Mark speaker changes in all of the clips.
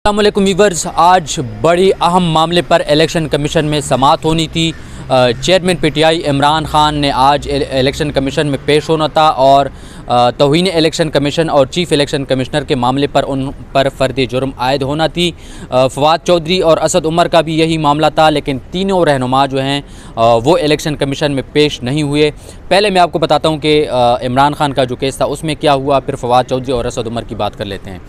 Speaker 1: अस्सलाम वालेकुम वीवर्स, आज बड़ी अहम मामले पर इलेक्शन कमीशन में समाअत होनी थी। चेयरमैन पीटीआई इमरान खान ने आज इलेक्शन कमीशन में पेश होना था और तौहीन इलेक्शन कमीशन और चीफ़ इलेक्शन कमिश्नर के मामले पर उन पर फ़र्द जुर्म आयद होना थी। फवाद चौधरी और असद उमर का भी यही मामला था, लेकिन तीनों रहनुमा जो हैं वो इलेक्शन कमीशन में पेश नहीं हुए। पहले मैं आपको बताता हूँ कि इमरान खान का जो केस था उसमें क्या हुआ, फिर फवाद चौधरी और असद उमर की बात कर लेते हैं।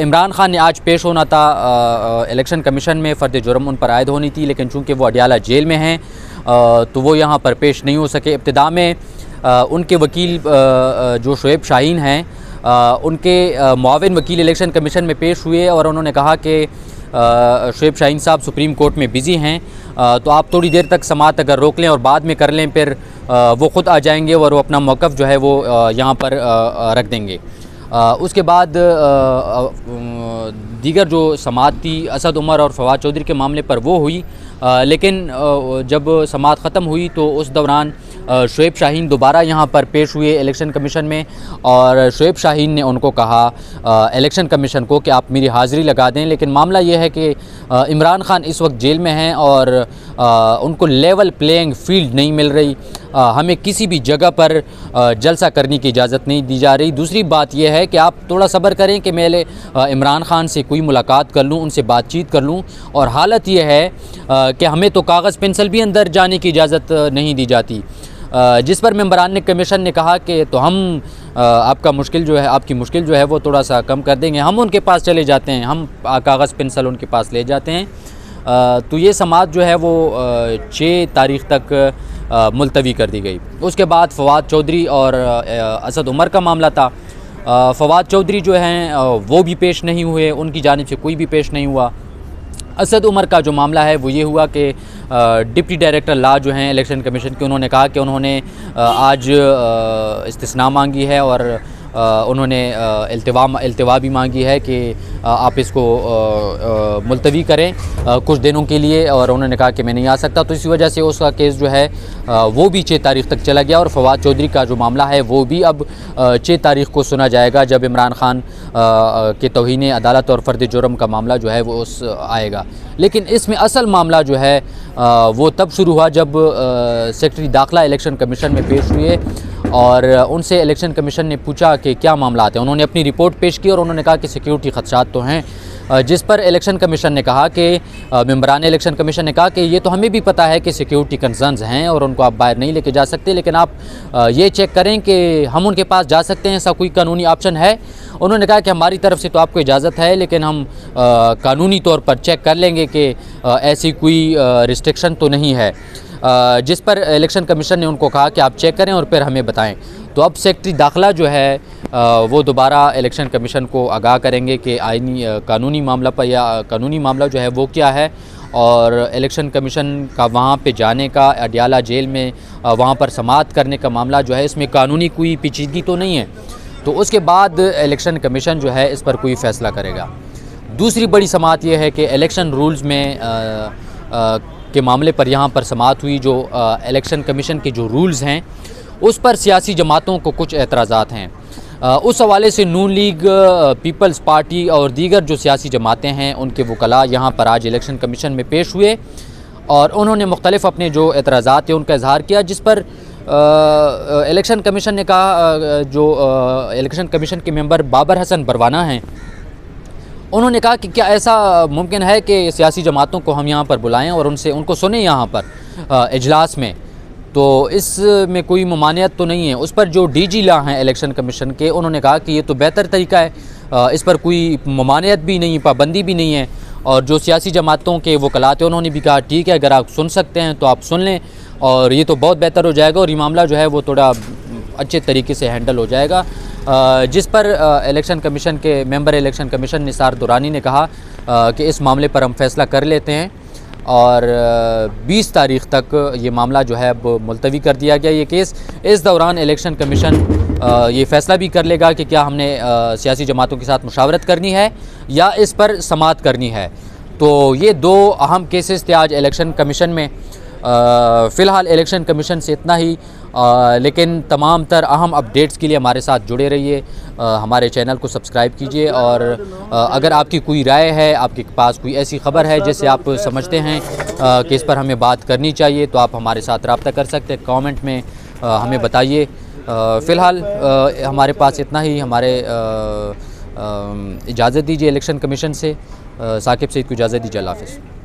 Speaker 1: इमरान खान ने आज पेश होना था इलेक्शन कमीशन में, फ़र्द जुर्म उन पर आयद होनी थी, लेकिन चूँकि वो अडियाला जेल में हैं तो वो यहाँ पर पेश नहीं हो सके। इब्तिदा में उनके वकील जो शुएब शाहीन हैं उनके मुआविन वकील इलेक्शन कमीशन में पेश हुए और उन्होंने कहा कि शुएब शाहीन साहब सुप्रीम कोर्ट में बिज़ी हैं, तो आप थोड़ी देर तक समाअत अगर रोक लें और बाद में कर लें, फिर वो ख़ुद आ जाएंगे और वो अपना मौक़िफ़ जो है वो यहाँ पर रख देंगे। उसके बाद दीगर जो समाअत थी असद उमर और फवाद चौधरी के मामले पर वो हुई, लेकिन जब समाअत ख़त्म हुई तो उस दौरान शुएब शाहीन दोबारा यहाँ पर पेश हुए इलेक्शन कमीशन में और शुएब शाहीन ने उनको कहा इलेक्शन कमीशन को कि आप मेरी हाज़िरी लगा दें। लेकिन मामला ये है कि इमरान खान इस वक्त जेल में हैं और उनको लेवल प्लेइंग फील्ड नहीं मिल रही, हमें किसी भी जगह पर जलसा करने की इजाज़त नहीं दी जा रही। दूसरी बात यह है कि आप थोड़ा सब्र करें कि मैं इमरान खान से कोई मुलाकात कर लूँ, उनसे बातचीत कर लूँ। और हालत यह है कि हमें तो कागज़ पेंसिल भी अंदर जाने की इजाज़त नहीं दी जाती, जिस पर मेंबरान ने कमीशन ने कहा कि तो हम आपकी मुश्किल जो है वो थोड़ा सा कम कर देंगे, हम उनके पास चले जाते हैं, हम कागज़ पेंसिल उनके पास ले जाते हैं। तो ये समाअत जो है वो 6 तारीख़ तक मुलतवी कर दी गई। उसके बाद फवाद चौधरी और असद उमर का मामला था। फवाद चौधरी जो हैं वो भी पेश नहीं हुए, उनकी जानिब से कोई भी पेश नहीं हुआ। असद उमर का जो मामला है वो ये हुआ कि डिप्टी डायरेक्टर लॉ जो हैं इलेक्शन कमीशन के, उन्होंने कहा कि उन्होंने आज इस्तिस्ना मांगी है और उन्होंने इल्तिवा भी मांगी है कि आप इसको मुलतवी करें कुछ दिनों के लिए, और उन्होंने कहा कि मैं नहीं आ सकता। तो इसी वजह से उसका केस जो है वो भी 6 तारीख़ तक चला गया और फवाद चौधरी का जो मामला है वो भी अब 6 तारीख़ को सुना जाएगा, जब इमरान खान के तौहीन अदालत और फ़र्द जुर्म का मामला जो है वो आएगा। लेकिन इसमें असल मामला जो है वो तब शुरू हुआ जब सेक्रेटरी दाखिला इलेक्शन कमीशन में पेश हुए और उनसे इलेक्शन कमीशन ने पूछा कि क्या मामला आते हैं। उन्होंने अपनी रिपोर्ट पेश की और उन्होंने कहा कि सिक्योरिटी ख़दशात तो हैं, जिस पर इलेक्शन कमीशन ने कहा कि मेंबरान इलेक्शन कमीशन ने कहा कि ये तो हमें भी पता है कि सिक्योरिटी कंसर्न्स हैं और उनको आप बाहर नहीं लेके जा सकते, लेकिन आप ये चेक करें कि हम उनके पास जा सकते हैं, ऐसा कोई कानूनी ऑप्शन है। उन्होंने कहा कि हमारी तरफ से तो आपको इजाज़त है, लेकिन हम कानूनी तौर पर चेक कर लेंगे कि ऐसी कोई रिस्ट्रिक्शन तो नहीं है, जिस पर इलेक्शन कमीशन ने उनको कहा कि आप चेक करें और फिर हमें बताएं। तो अब सेक्रेटरी दाखिला जो है वो दोबारा इलेक्शन कमीशन को आगाह करेंगे कि आईनी कानूनी मामला पर या कानूनी मामला जो है वो क्या है, और इलेक्शन कमीशन का वहाँ पे जाने का, अडियाला जेल में वहाँ पर समाअत करने का मामला जो है इसमें कानूनी कोई पेचीदगी तो नहीं है। तो उसके बाद इलेक्शन कमीशन जो है इस पर कोई फ़ैसला करेगा। दूसरी बड़ी समाअत ये है कि इलेक्शन रूल्स में के मामले पर यहाँ पर समाअत हुई। जो इलेक्शन कमीशन के जो रूल्स हैं उस पर सियासी जमातों को कुछ एतराज़ात हैं। उस हवाले से नून लीग, पीपल्स पार्टी और दीगर जो सियासी जमातें हैं उनके वकला यहाँ पर आज इलेक्शन कमीशन में पेश हुए और उन्होंने मुख्तलिफ अपने जो एतराज़ात थे उनका इजहार किया, जिस पर इलेक्शन कमीशन ने कहा, जो इलेक्शन कमीशन के मेंबर बाबर हसन बरवाना हैं, उन्होंने कहा कि क्या ऐसा मुमकिन है कि सियासी जमातों को हम यहाँ पर बुलाएं और उनको सुने यहाँ पर इजलास में, तो इसमें कोई ममानियत तो नहीं है। उस पर जो डीजी लॉ हैं इलेक्शन कमीशन के, उन्होंने कहा कि ये तो बेहतर तरीका है, इस पर कोई ममानियत भी नहीं, पाबंदी भी नहीं है। और जो सियासी जमातों के वकला थे उन्होंने भी कहा ठीक है, अगर आप सुन सकते हैं तो आप सुन लें और ये तो बहुत बेहतर हो जाएगा और ये मामला जो है वो थोड़ा अच्छे तरीके से हैंडल हो जाएगा। जिस पर इलेक्शन कमीशन के member election commission Nisar Durrani ने कहा कि इस मामले पर हम फ़ैसला कर लेते हैं और 20 तारीख़ तक ये मामला जो है अब मुलतवी कर दिया गया ये केस। इस दौरान इलेक्शन कमीशन ये फ़ैसला भी कर लेगा कि क्या हमने सियासी जमातों के साथ मुशावरत करनी है या इस पर समाअत करनी है। तो ये 2 अहम केसेस थे आज इलेक्शन कमीशन में। फ़िलहाल इलेक्शन कमीशन से इतना ही, लेकिन तमाम तर अहम अपडेट्स के लिए हमारे साथ जुड़े रहिए, हमारे चैनल को सब्सक्राइब कीजिए। और अगर आपकी कोई राय है, आपके पास कोई ऐसी ख़बर है जिससे आप समझते हैं कि इस पर हमें बात करनी चाहिए, तो आप हमारे साथ रब्ता कर सकते हैं, कमेंट में हमें बताइए। फ़िलहाल हमारे पास इतना ही। हमारे इजाज़त दीजिए इलेक्शन कमीशन से। साकिब सईद को इजाज़त दीजिए। अल्लाह हाफ़िज़।